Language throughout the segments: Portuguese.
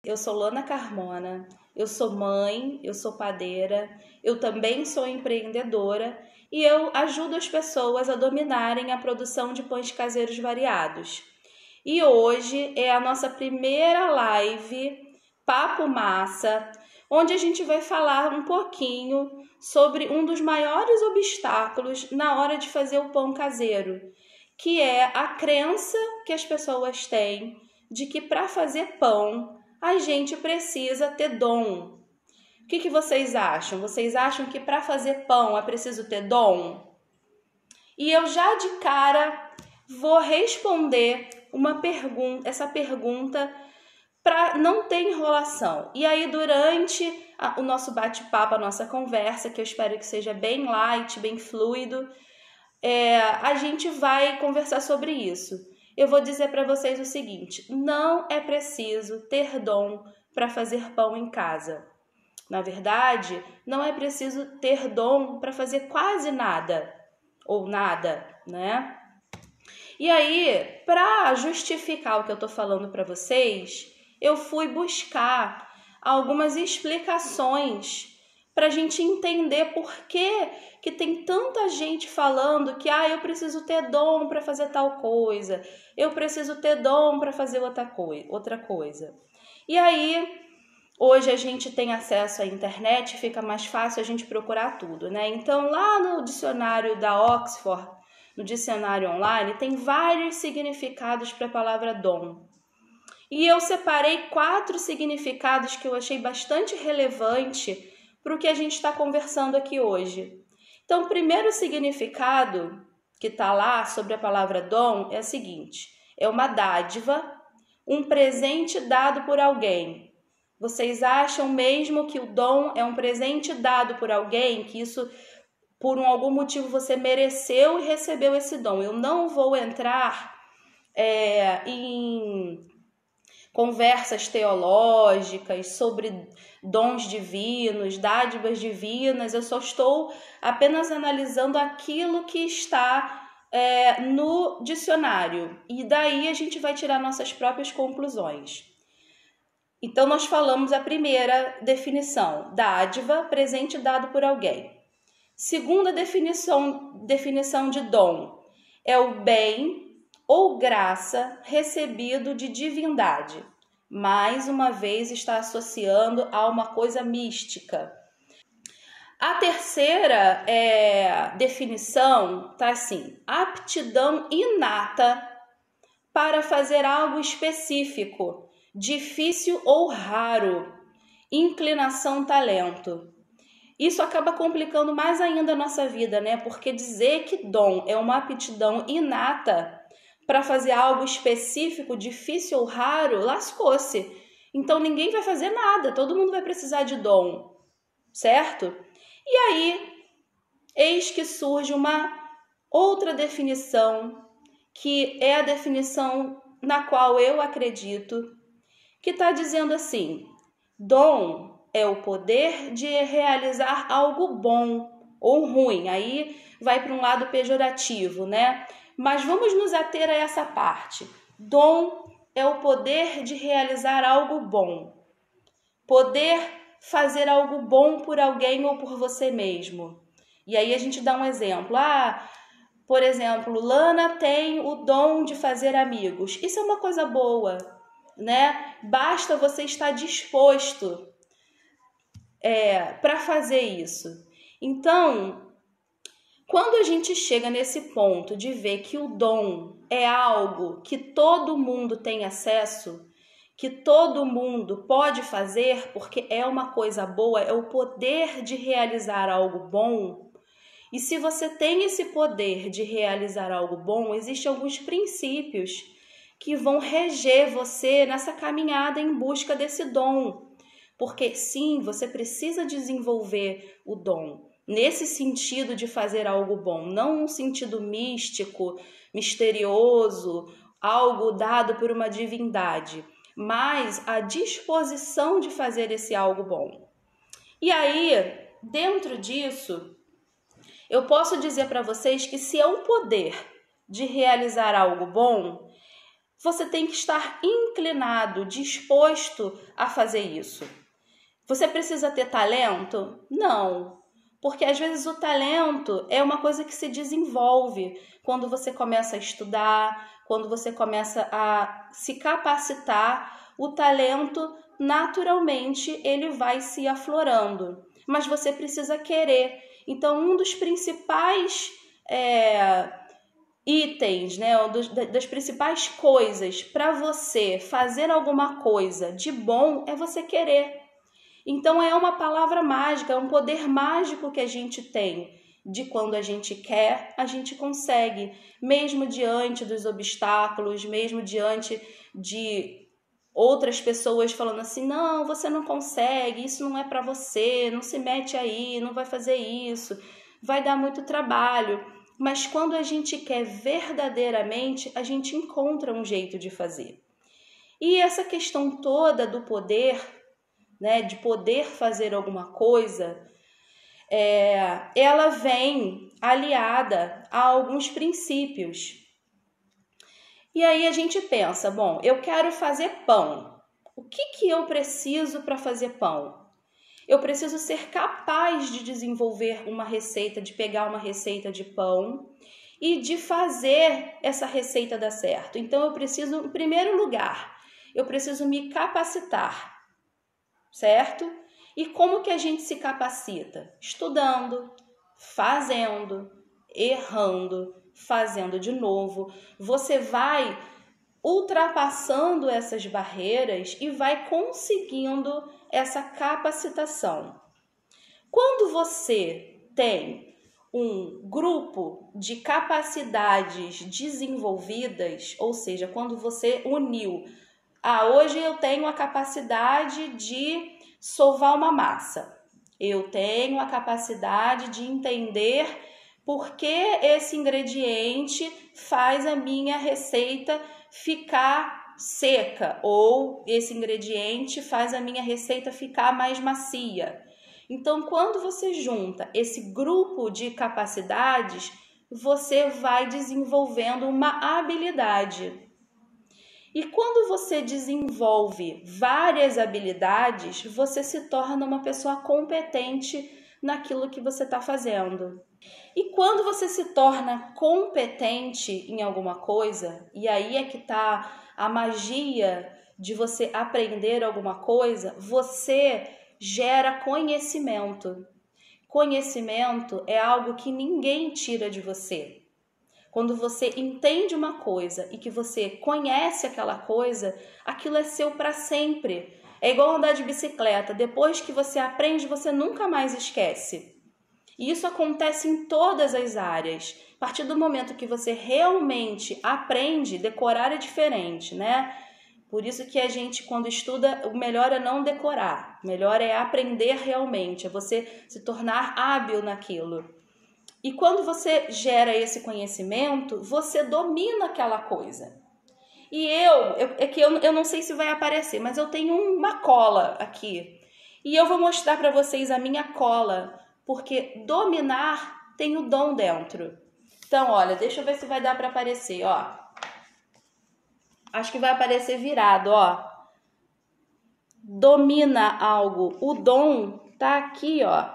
eu sou Lana Carmona, eu sou mãe, eu sou padeira, eu também sou empreendedora e eu ajudo as pessoas a dominarem a produção de pães caseiros variados. E hoje é a nossa primeira live Papo Massa, onde a gente vai falar um pouquinho sobre um dos maiores obstáculos na hora de fazer o pão caseiro, que é a crença que as pessoas têm de que para fazer pão a gente precisa ter dom. O que vocês acham? Vocês acham que para fazer pão é preciso ter dom? E eu já de cara vou responder essa pergunta para não ter enrolação. E aí durante o nosso bate-papo, a nossa conversa, que eu espero que seja bem light, bem fluido, a gente vai conversar sobre isso. Eu vou dizer para vocês o seguinte: não é preciso ter dom para fazer pão em casa. Na verdade, não é preciso ter dom para fazer quase nada, ou nada, né? E aí, para justificar o que eu estou falando para vocês, eu fui buscar algumas explicações para a gente entender por que tem tanta gente falando que eu preciso ter dom para fazer tal coisa, eu preciso ter dom para fazer outra coisa. E aí, hoje a gente tem acesso à internet, fica mais fácil a gente procurar tudo, né? Então, lá no dicionário da Oxford, no dicionário online, tem vários significados para a palavra dom. E eu separei 4 significados que eu achei bastante relevante para o que a gente está conversando aqui hoje. Então, o primeiro significado que está lá sobre a palavra dom é o seguinte: é uma dádiva, um presente dado por alguém. Vocês acham mesmo que o dom é um presente dado por alguém, que isso, por algum motivo, você mereceu e recebeu esse dom? Eu não vou entrar em conversas teológicas sobre dons divinos, dádivas divinas. Eu só estou apenas analisando aquilo que está no dicionário. E daí a gente vai tirar nossas próprias conclusões. Então, nós falamos a primeira definição: dádiva, presente dado por alguém. Segunda definição de dom é o bem ou graça recebido de divindade. Mais uma vez está associando a uma coisa mística. A terceira definição está assim: aptidão inata para fazer algo específico, difícil ou raro, inclinação, talento. Isso acaba complicando mais ainda a nossa vida, né? Porque dizer que dom é uma aptidão inata para fazer algo específico, difícil ou raro, lascou-se. Então ninguém vai fazer nada, todo mundo vai precisar de dom, certo? E aí, eis que surge uma outra definição, que é a definição na qual eu acredito, que está dizendo assim: dom é o poder de realizar algo bom ou ruim. Aí vai para um lado pejorativo, né? Mas vamos nos ater a essa parte. Dom é o poder de realizar algo bom. Poder fazer algo bom por alguém ou por você mesmo. E aí a gente dá um exemplo. Por exemplo, Lana tem o dom de fazer amigos. Isso é uma coisa boa, né? Basta você estar disposto para fazer isso. Então, quando a gente chega nesse ponto de ver que o dom é algo que todo mundo tem acesso, que todo mundo pode fazer, porque é uma coisa boa, é o poder de realizar algo bom. E se você tem esse poder de realizar algo bom, existem alguns princípios que vão reger você nessa caminhada em busca desse dom. Porque sim, você precisa desenvolver o dom nesse sentido de fazer algo bom, não um sentido místico, misterioso, algo dado por uma divindade, mas a disposição de fazer esse algo bom. E aí, dentro disso, eu posso dizer para vocês que se é o poder de realizar algo bom, você tem que estar inclinado, disposto a fazer isso. Você precisa ter talento? Não. Porque às vezes o talento é uma coisa que se desenvolve quando você começa a estudar, quando você começa a se capacitar, o talento naturalmente ele vai se aflorando. Mas você precisa querer. Então, um dos principais itens, né, das principais coisas para você fazer alguma coisa de bom é você querer. Então é uma palavra mágica, é um poder mágico que a gente tem. De quando a gente quer, a gente consegue, mesmo diante dos obstáculos, mesmo diante de outras pessoas falando assim, não, você não consegue, isso não é para você, não se mete aí, não vai fazer isso, vai dar muito trabalho. Mas quando a gente quer verdadeiramente, a gente encontra um jeito de fazer. E essa questão toda do poder, né, de poder fazer alguma coisa, ela vem aliada a alguns princípios. E aí a gente pensa, bom, eu quero fazer pão. O que eu preciso para fazer pão? Eu preciso ser capaz de desenvolver uma receita, de pegar uma receita de pão e de fazer essa receita dar certo. Então eu preciso, em primeiro lugar, eu preciso me capacitar. Certo? E como que a gente se capacita? Estudando, fazendo, errando, fazendo de novo. Você vai ultrapassando essas barreiras e vai conseguindo essa capacitação. Quando você tem um grupo de capacidades desenvolvidas, ou seja, quando você uniu hoje eu tenho a capacidade de sovar uma massa. Eu tenho a capacidade de entender por que esse ingrediente faz a minha receita ficar seca ou esse ingrediente faz a minha receita ficar mais macia. Então, quando você junta esse grupo de capacidades, você vai desenvolvendo uma habilidade. E quando você desenvolve várias habilidades, você se torna uma pessoa competente naquilo que você está fazendo. E quando você se torna competente em alguma coisa, e aí é que está a magia de você aprender alguma coisa, você gera conhecimento. Conhecimento é algo que ninguém tira de você. Quando você entende uma coisa e que você conhece aquela coisa, aquilo é seu para sempre. É igual andar de bicicleta. Depois que você aprende, você nunca mais esquece. E isso acontece em todas as áreas. A partir do momento que você realmente aprende, decorar é diferente, né? Por isso que a gente, quando estuda, o melhor é não decorar. O melhor é aprender realmente, é você se tornar hábil naquilo. E quando você gera esse conhecimento, você domina aquela coisa. E eu não sei se vai aparecer, mas eu tenho uma cola aqui. E eu vou mostrar para vocês a minha cola, porque dominar tem o dom dentro. Então, olha, deixa eu ver se vai dar para aparecer, ó. Acho que vai aparecer virado, ó. Domina algo. O dom tá aqui, ó.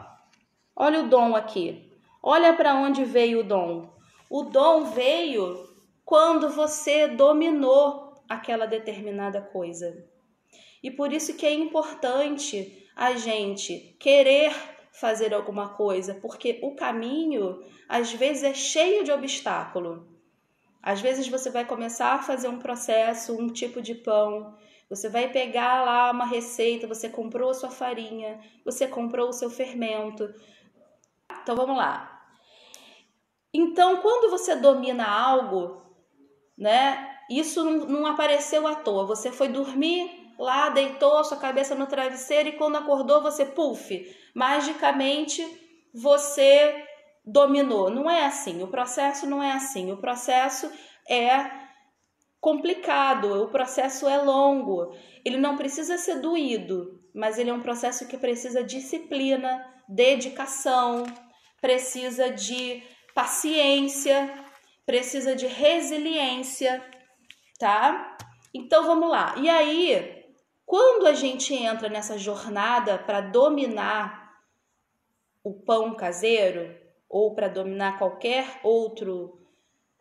Olha o dom aqui. Olha para onde veio o dom. O dom veio quando você dominou aquela determinada coisa. E por isso que é importante a gente querer fazer alguma coisa, porque o caminho, às vezes, é cheio de obstáculo. Às vezes você vai começar a fazer um processo, um tipo de pão, você vai pegar lá uma receita, você comprou a sua farinha, você comprou o seu fermento. Então, vamos lá. Então, quando você domina algo, né, isso não apareceu à toa. Você foi dormir lá, deitou a sua cabeça no travesseiro e quando acordou, você, magicamente você dominou. Não é assim, o processo não é assim. O processo é complicado, o processo é longo. Ele não precisa ser doído, mas ele é um processo que precisa de disciplina, dedicação, precisa de paciência, precisa de resiliência. tá? Então vamos lá. E aí, quando a gente entra nessa jornada para dominar o pão caseiro ou para dominar qualquer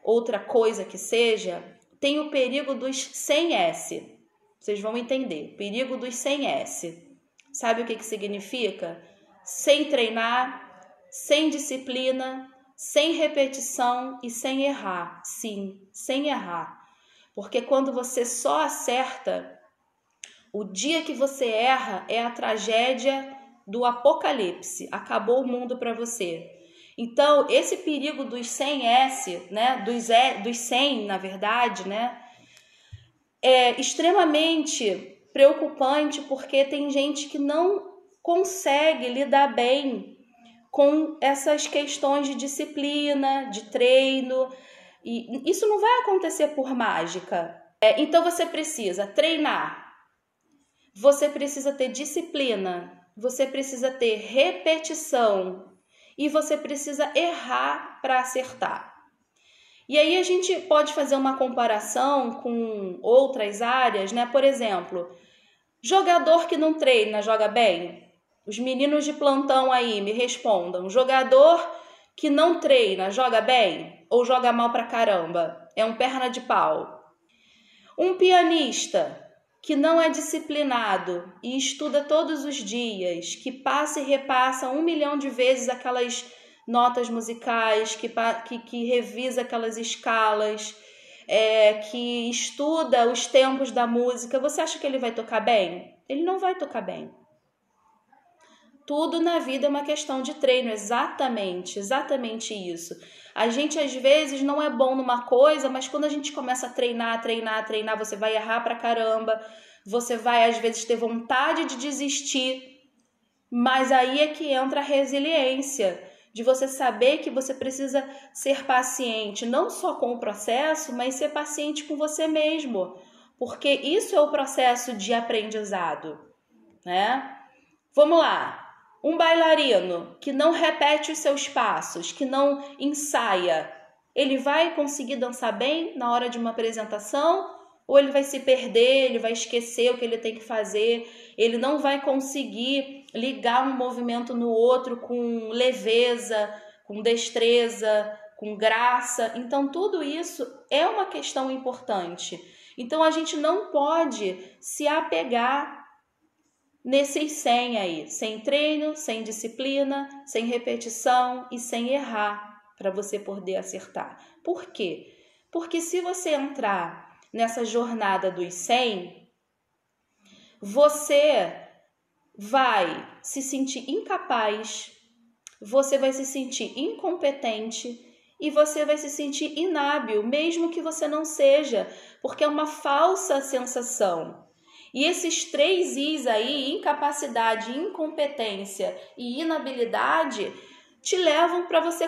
outra coisa que seja, tem o perigo dos 100 S. Vocês vão entender. Perigo dos 100 S. Sabe o que significa? Sem treinar, sem disciplina, sem repetição e sem errar. Sim, sem errar. Porque quando você só acerta, o dia que você erra é a tragédia do apocalipse. Acabou o mundo para você. Então, esse perigo dos 100 S, né, dos 100, na verdade, né, é extremamente preocupante, porque tem gente que não consegue lidar bem com essas questões de disciplina, de treino, e isso não vai acontecer por mágica. Então você precisa treinar, você precisa ter disciplina, você precisa ter repetição e você precisa errar para acertar. E aí a gente pode fazer uma comparação com outras áreas, né? Por exemplo, jogador que não treina joga bem? Os meninos de plantão aí me respondam. Jogador que não treina joga bem ou joga mal pra caramba? É um perna de pau. Um pianista que não é disciplinado e estuda todos os dias, que passa e repassa 1 milhão de vezes aquelas notas musicais, que revisa aquelas escalas, que estuda os tempos da música, você acha que ele vai tocar bem? Ele não vai tocar bem. Tudo na vida é uma questão de treino, exatamente isso. A gente às vezes não é bom numa coisa, mas quando a gente começa a treinar, você vai errar pra caramba, você vai às vezes ter vontade de desistir, mas aí é que entra a resiliência, de você saber que você precisa ser paciente, não só com o processo, mas ser paciente com você mesmo, porque isso é o processo de aprendizado, né? Vamos lá. Um bailarino que não repete os seus passos, que não ensaia, ele vai conseguir dançar bem na hora de uma apresentação? Ou ele vai se perder, ele vai esquecer o que ele tem que fazer, ele não vai conseguir ligar um movimento no outro com leveza, com destreza, com graça? Então tudo isso é uma questão importante. Então a gente não pode se apegar nesses 100 aí, sem treino, sem disciplina, sem repetição e sem errar para você poder acertar. Por quê? Porque se você entrar nessa jornada dos 100, você vai se sentir incapaz, você vai se sentir incompetente e você vai se sentir inábil, mesmo que você não seja, porque é uma falsa sensação. E esses 3 Is aí, incapacidade, incompetência e inabilidade, te levam para você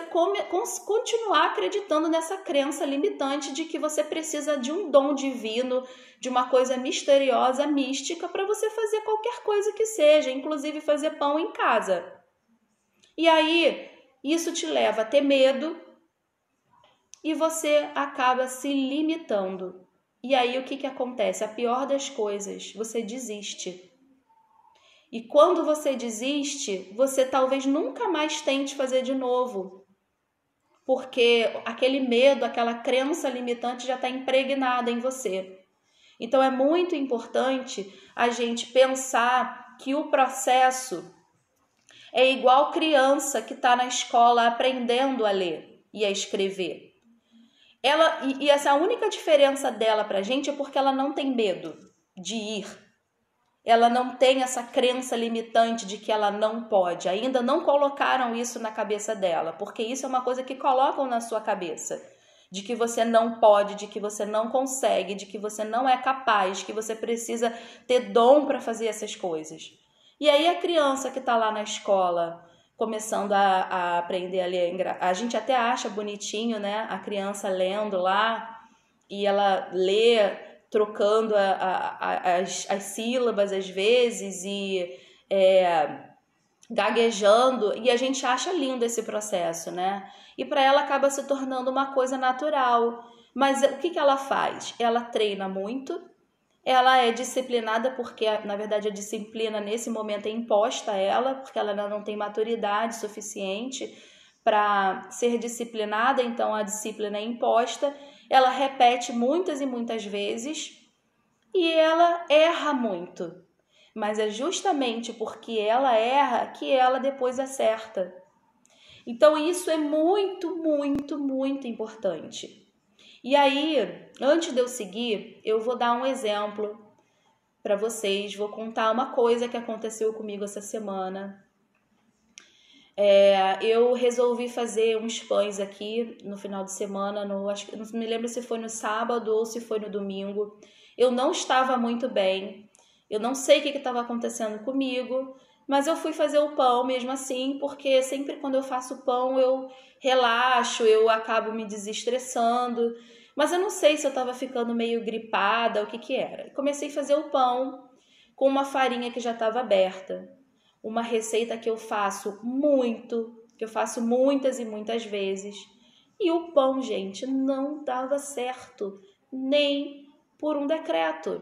continuar acreditando nessa crença limitante de que você precisa de um dom divino, de uma coisa misteriosa, mística, para você fazer qualquer coisa que seja, inclusive fazer pão em casa. E aí, isso te leva a ter medo e você acaba se limitando. E aí o que acontece? A pior das coisas, você desiste. E quando você desiste, você talvez nunca mais tente fazer de novo. Porque aquele medo, aquela crença limitante já está impregnada em você. Então é muito importante a gente pensar que o processo é igual criança que está na escola aprendendo a ler e a escrever. E essa única diferença dela pra gente é porque ela não tem medo de ir. Ela não tem essa crença limitante de que ela não pode. Ainda não colocaram isso na cabeça dela, porque isso é uma coisa que colocam na sua cabeça. De que você não pode, de que você não consegue, de que você não é capaz, que você precisa ter dom para fazer essas coisas. E aí a criança que está lá na escola, começando a aprender a ler, a gente até acha bonitinho, né? A criança lendo lá e ela lê trocando as sílabas às vezes e gaguejando, e a gente acha lindo esse processo, né? E para ela acaba se tornando uma coisa natural. Mas o que ela faz? Ela treina muito, ela é disciplinada porque, na verdade, a disciplina nesse momento é imposta a ela, porque ela ainda não tem maturidade suficiente para ser disciplinada, então a disciplina é imposta. Ela repete muitas e muitas vezes e ela erra muito. Mas é justamente porque ela erra que ela depois acerta. Então isso é muito, muito, muito importante. E aí, antes de eu seguir, eu vou dar um exemplo para vocês, vou contar uma coisa que aconteceu comigo essa semana. Eu resolvi fazer uns pães aqui no final de semana, acho que não me lembro se foi no sábado ou se foi no domingo. Eu não estava muito bem, eu não sei o que estava acontecendo comigo, mas eu fui fazer o pão mesmo assim, porque sempre quando eu faço pão eu relaxo, eu acabo me desestressando, mas eu não sei se eu estava ficando meio gripada, o que era. Comecei a fazer o pão com uma farinha que já estava aberta. Uma receita que eu faço muito, que eu faço muitas e muitas vezes. E o pão, gente, não dava certo, nem por um decreto.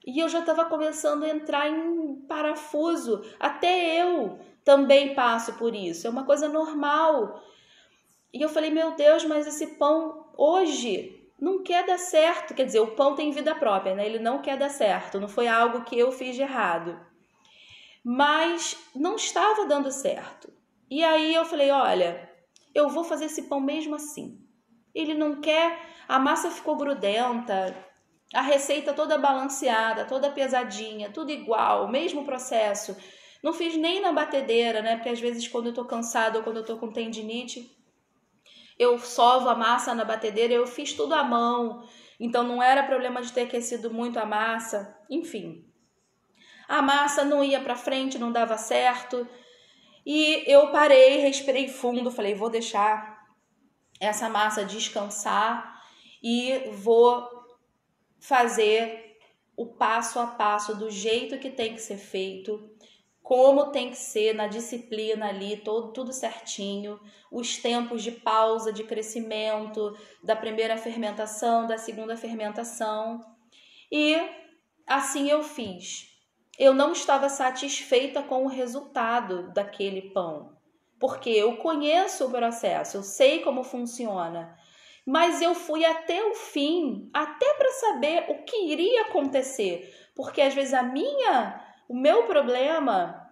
E eu já estava começando a entrar em parafuso. Até eu também passo por isso. É uma coisa normal. E eu falei, meu Deus, mas esse pão hoje não quer dar certo. Quer dizer, o pão tem vida própria, né? Ele não quer dar certo. Não foi algo que eu fiz de errado. Mas não estava dando certo. E aí eu falei, olha, eu vou fazer esse pão mesmo assim. Ele não quer, a massa ficou grudenta, a receita toda balanceada, toda pesadinha, tudo igual, mesmo processo. Não fiz nem na batedeira, né? Porque às vezes quando eu tô cansada ou quando eu tô com tendinite, eu sovo a massa na batedeira, eu fiz tudo à mão. Então não era problema de ter aquecido muito a massa, enfim. A massa não ia para frente, não dava certo. E eu parei, respirei fundo, falei, vou deixar essa massa descansar e vou fazer o passo a passo do jeito que tem que ser feito, como tem que ser na disciplina ali, tudo certinho, os tempos de pausa, de crescimento, da primeira fermentação, da segunda fermentação. E assim eu fiz. Eu não estava satisfeita com o resultado daquele pão, porque eu conheço o processo, eu sei como funciona, mas eu fui até o fim, até para saber o que iria acontecer, porque às vezes o meu problema,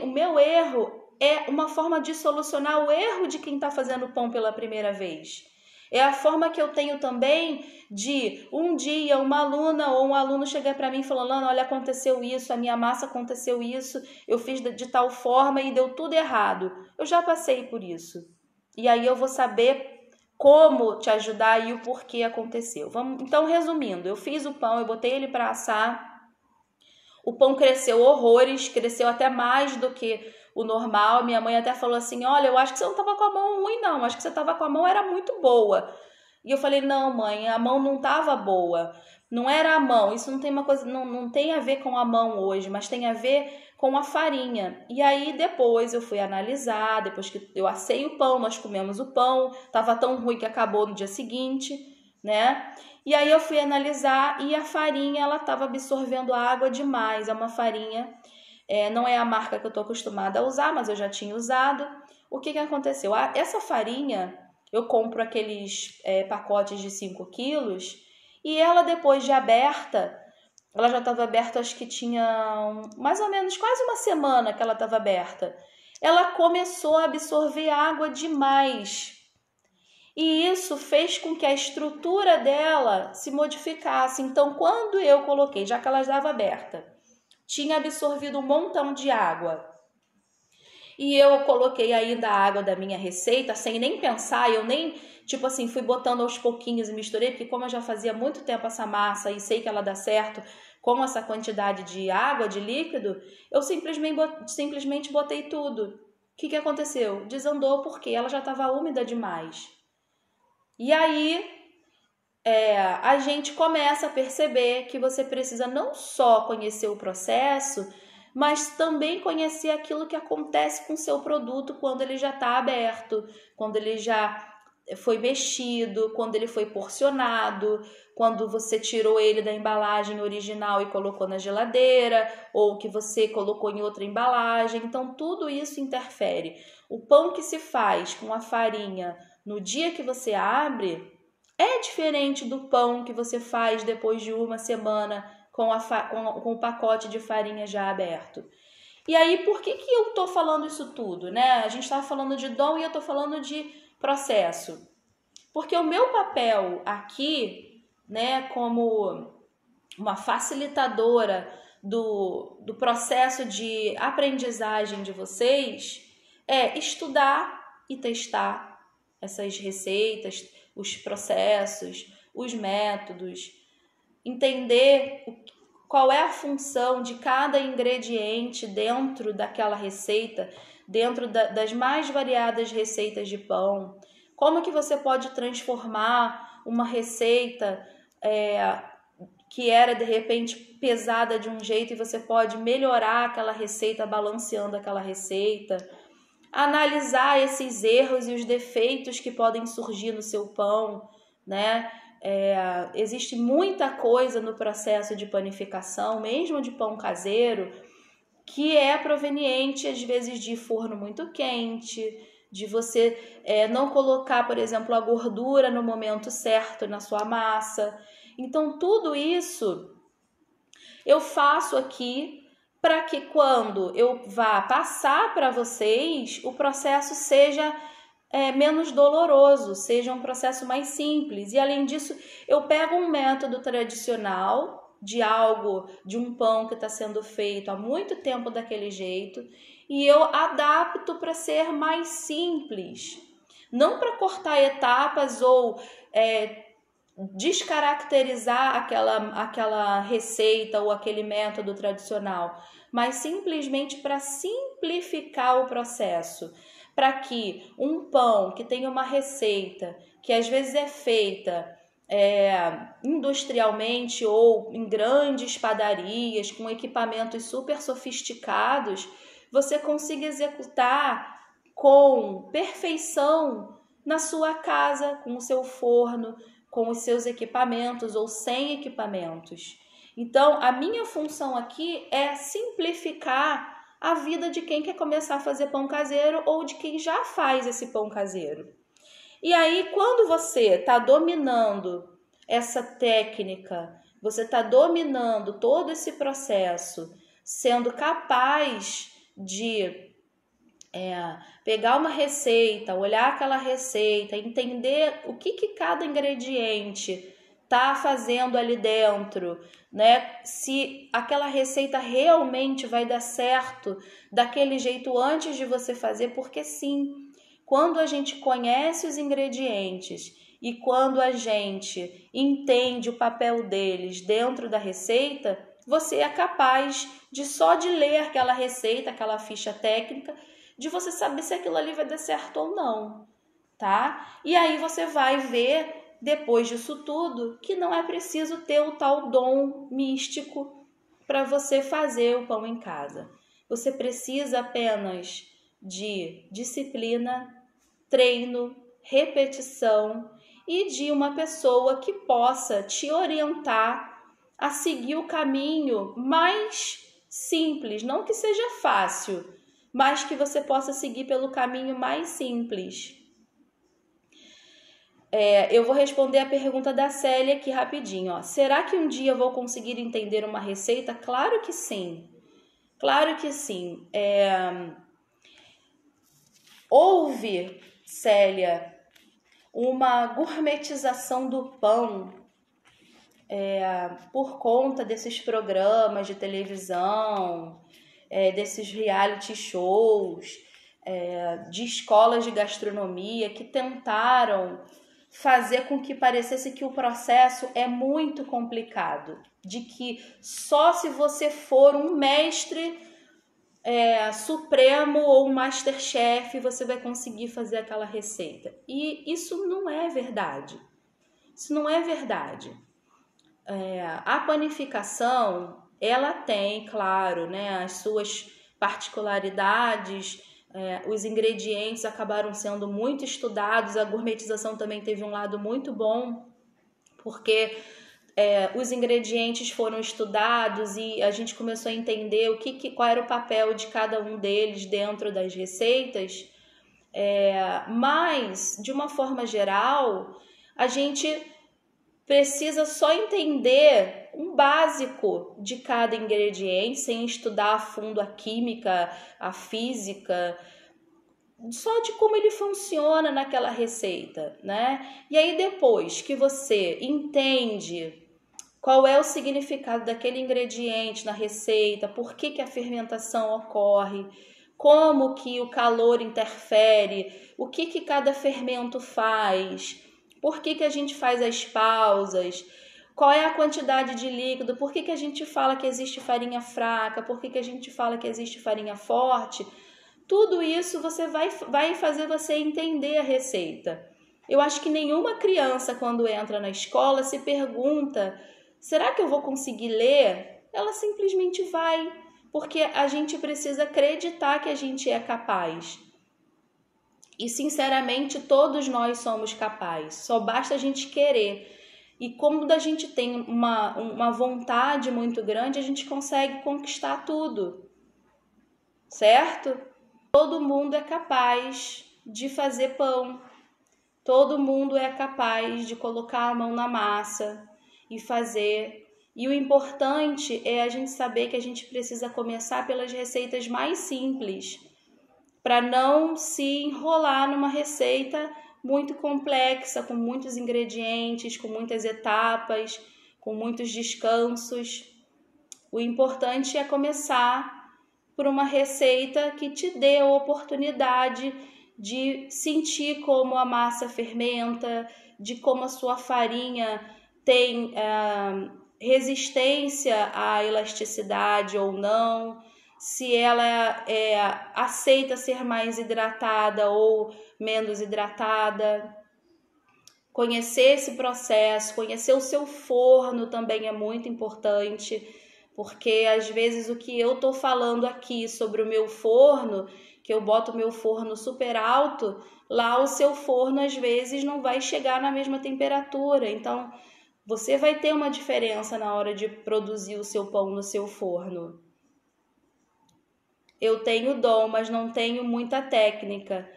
o meu erro é uma forma de solucionar o erro de quem está fazendo pão pela primeira vez. É a forma que eu tenho também de um dia uma aluna ou um aluno chegar para mim falando, olha, aconteceu isso, a minha massa aconteceu isso, eu fiz de tal forma e deu tudo errado. Eu já passei por isso. E aí eu vou saber como te ajudar e o porquê aconteceu. Então, resumindo, eu fiz o pão, eu botei ele para assar, o pão cresceu horrores, cresceu até mais do que o normal. Minha mãe até falou assim, olha, eu acho que você não estava com a mão ruim não, acho que você estava com a mão, era muito boa. E eu falei, não mãe, a mão não estava boa, não era a mão, isso não tem uma coisa, não tem a ver com a mão hoje, mas tem a ver com a farinha. E aí depois eu fui analisar, depois que eu assei o pão, nós comemos o pão, estava tão ruim que acabou no dia seguinte, né? E aí eu fui analisar e a farinha, ela estava absorvendo água demais, é uma farinha... não é a marca que eu estou acostumada a usar, mas eu já tinha usado. O que aconteceu? Essa farinha, eu compro aqueles pacotes de 5 quilos e ela depois de aberta, ela já estava aberta, acho que tinha mais ou menos quase uma semana que ela estava aberta. Ela começou a absorver água demais. E isso fez com que a estrutura dela se modificasse. Então, quando eu coloquei, já que ela estava aberta, tinha absorvido um montão de água. E eu coloquei ainda a água da minha receita, sem nem pensar, eu nem, tipo assim, fui botando aos pouquinhos e misturei, porque como eu já fazia muito tempo essa massa e sei que ela dá certo com essa quantidade de água, de líquido, eu simplesmente botei tudo. O que aconteceu? Desandou porque ela já estava úmida demais. E aí... a gente começa a perceber que você precisa não só conhecer o processo, mas também conhecer aquilo que acontece com o seu produto quando ele já está aberto, quando ele já foi mexido, quando ele foi porcionado, quando você tirou ele da embalagem original e colocou na geladeira, ou que você colocou em outra embalagem. Então, tudo isso interfere. O pão que se faz com a farinha no dia que você abre é diferente do pão que você faz depois de uma semana com o pacote de farinha já aberto. E aí, por que eu estou falando isso tudo, né? A gente estava falando de dom e eu estou falando de processo. Porque o meu papel aqui, né, como uma facilitadora do processo de aprendizagem de vocês, é estudar e testar essas receitas, os processos, os métodos, entender qual é a função de cada ingrediente dentro daquela receita, dentro das mais variadas receitas de pão. Como que você pode transformar uma receita que era de repente pesada de um jeito e você pode melhorar aquela receita balanceando aquela receita. Analisar esses erros e os defeitos que podem surgir no seu pão, né? Existe muita coisa no processo de panificação, mesmo de pão caseiro, que é proveniente às vezes de forno muito quente, de você não colocar, por exemplo, a gordura no momento certo na sua massa. Então, tudo isso eu faço aqui para que quando eu vá passar para vocês, o processo seja menos doloroso, seja um processo mais simples. E além disso, eu pego um método tradicional de um pão que está sendo feito há muito tempo daquele jeito, e eu adapto para ser mais simples. Não para cortar etapas ou descaracterizar aquela receita ou aquele método tradicional, mas simplesmente para simplificar o processo, para que um pão que tem uma receita que às vezes é feita industrialmente ou em grandes padarias com equipamentos super sofisticados, você consiga executar com perfeição na sua casa, com o seu forno, com os seus equipamentos ou sem equipamentos. Então, a minha função aqui é simplificar a vida de quem quer começar a fazer pão caseiro ou de quem já faz esse pão caseiro. E aí, quando você está dominando essa técnica, você está dominando todo esse processo, sendo capaz de pegar uma receita, olhar aquela receita, entender o que cada ingrediente está fazendo ali dentro, né? Se aquela receita realmente vai dar certo daquele jeito antes de você fazer, porque sim, quando a gente conhece os ingredientes e quando a gente entende o papel deles dentro da receita, você é capaz de só de ler aquela receita, aquela ficha técnica, de você saber se aquilo ali vai dar certo ou não, tá? E aí você vai ver, depois disso tudo, que não é preciso ter o tal dom místico para você fazer o pão em casa. Você precisa apenas de disciplina, treino, repetição e de uma pessoa que possa te orientar a seguir o caminho mais simples, não que seja fácil, mas que você possa seguir pelo caminho mais simples. Eu vou responder a pergunta da Célia aqui rapidinho. Ó. Será que um dia eu vou conseguir entender uma receita? Claro que sim. Claro que sim. Houve, Célia, uma gourmetização do pão por conta desses programas de televisão, desses reality shows, de escolas de gastronomia que tentaram fazer com que parecesse que o processo é muito complicado, de que só se você for um mestre supremo ou um masterchef você vai conseguir fazer aquela receita. E isso não é verdade. Isso não é verdade. A panificação, ela tem, claro, né, as suas particularidades, Os ingredientes acabaram sendo muito estudados, a gourmetização também teve um lado muito bom, porque os ingredientes foram estudados e a gente começou a entender qual era o papel de cada um deles dentro das receitas. Mas, de uma forma geral, a gente precisa só entender um básico de cada ingrediente, sem estudar a fundo a química, a física, só de como ele funciona naquela receita, né? E aí, depois que você entende qual é o significado daquele ingrediente na receita, por que a fermentação ocorre, como que o calor interfere, o que cada fermento faz, por que a gente faz as pausas, qual é a quantidade de líquido, por que a gente fala que existe farinha fraca, por que a gente fala que existe farinha forte. Tudo isso vai fazer você entender a receita. Eu acho que nenhuma criança, quando entra na escola, se pergunta: será que eu vou conseguir ler? Ela simplesmente vai, porque a gente precisa acreditar que a gente é capaz. E, sinceramente, todos nós somos capazes, só basta a gente querer. E quando a gente tem uma vontade muito grande, a gente consegue conquistar tudo, certo? Todo mundo é capaz de fazer pão, todo mundo é capaz de colocar a mão na massa e fazer. E o importante é a gente saber que a gente precisa começar pelas receitas mais simples, para não se enrolar numa receita muito complexa, com muitos ingredientes, com muitas etapas, com muitos descansos. O importante é começar por uma receita que te dê a oportunidade de sentir como a massa fermenta, de como a sua farinha tem resistência à elasticidade ou não, se ela aceita ser mais hidratada ou menos hidratada. Conhecer esse processo, conhecer o seu forno também é muito importante, porque às vezes o que eu tô falando aqui sobre o meu forno, que eu boto o meu forno super alto, lá o seu forno às vezes não vai chegar na mesma temperatura. Então, você vai ter uma diferença na hora de produzir o seu pão no seu forno. Eu tenho dom, mas não tenho muita técnica.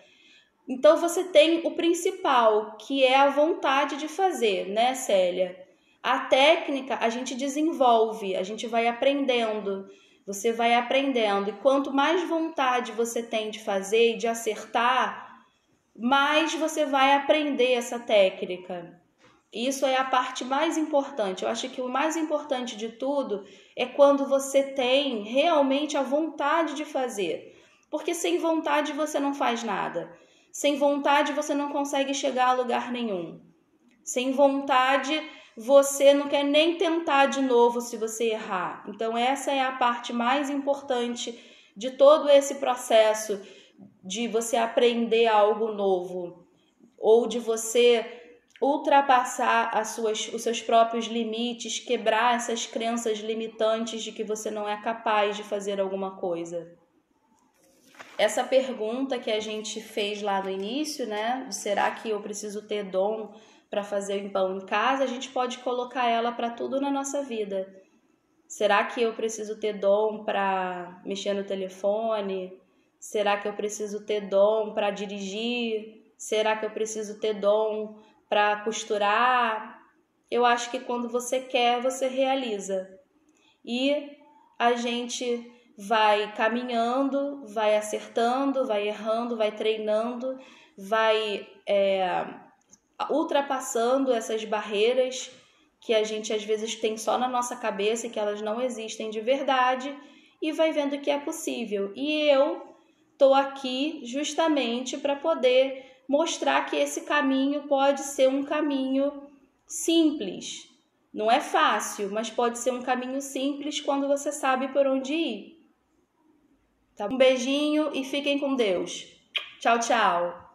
Então, você tem o principal, que é a vontade de fazer, né, Célia? A técnica a gente desenvolve, a gente vai aprendendo, você vai aprendendo. E quanto mais vontade você tem de fazer e de acertar, mais você vai aprender essa técnica. Isso é a parte mais importante. Eu acho que o mais importante de tudo é quando você tem realmente a vontade de fazer. Porque sem vontade você não faz nada. Sem vontade você não consegue chegar a lugar nenhum. Sem vontade você não quer nem tentar de novo se você errar. Então essa é a parte mais importante de todo esse processo de você aprender algo novo ou de você ultrapassar os seus próprios limites, quebrar essas crenças limitantes de que você não é capaz de fazer alguma coisa. Essa pergunta que a gente fez lá no início, né? Será que eu preciso ter dom para fazer o pão em casa? A gente pode colocar ela para tudo na nossa vida. Será que eu preciso ter dom para mexer no telefone? Será que eu preciso ter dom para dirigir? Será que eu preciso ter dom para costurar? Eu acho que quando você quer, você realiza. E a gente vai caminhando, vai acertando, vai errando, vai treinando, vai ultrapassando essas barreiras que a gente às vezes tem só na nossa cabeça e que elas não existem de verdade, e vai vendo que é possível. E eu estou aqui justamente para poder mostrar que esse caminho pode ser um caminho simples. Não é fácil, mas pode ser um caminho simples quando você sabe por onde ir. Tá? Um beijinho e fiquem com Deus. Tchau, tchau.